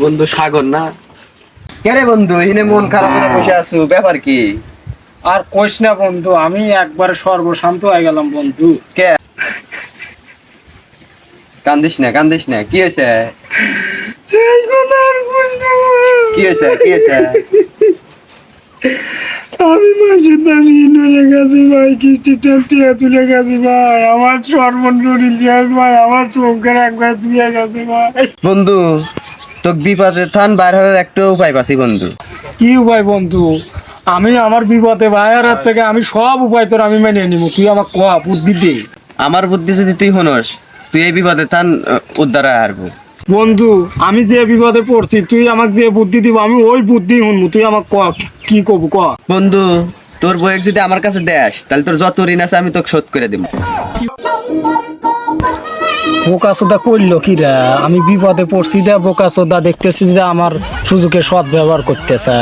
বন্ধু সাগর না? কে রে বন্ধু, এখানে মন খারাপ করে বসে আছো, ব্যাপার কি? আর কইস না বন্ধু, আমি একবার সর্বশান্ত হয়ে গেলাম বন্ধু। কে? কান্দিস না কান্দিস না, কি হয়েছে? কি হয়েছে কি হয়েছে? আমি মাসের দামি হয়ে গেছি ভাই, কিস্তি টিয়া তুলে গেছি ভাই, আমার সর্বজনীন শেষ ভাই, আমার চোখের একবার তুলে গেছে ভাই। বন্ধু, তোকে বিপদে থান বাইর হওয়ার একটা উপায় পাচ্ছি বন্ধু। কি উপায় বন্ধু? আমি আমার বিপদে ভাইয়ের হাত থেকে আমি সব উপায় তোর আমি মেনে নিব, তুই আমার ক বুদ্ধি দে। আমার বুদ্ধি যদি তুই হনস, তুই এই বিপদে থান উদ্ধারে হারবো। বন্ধু, আমি যে বিপদে পড়ছি তুই আমাকে যে বুদ্ধি দিব আমি ওই বুদ্ধি শুনবো, তুই আমার ক কি করবো ক। বন্ধু, তোর বইয়ের যদি আমার কাছে দেস, তাহলে তোর যত ঋণ আছে আমি তোকে শোধ করে দেবো। বোকা সোদা করলো কি রে? আমি বিপদে পড়ছি দে বোকা সোদা দেখতেছি যে আমার সুযোগে সৎ ব্যবহার করতেছে।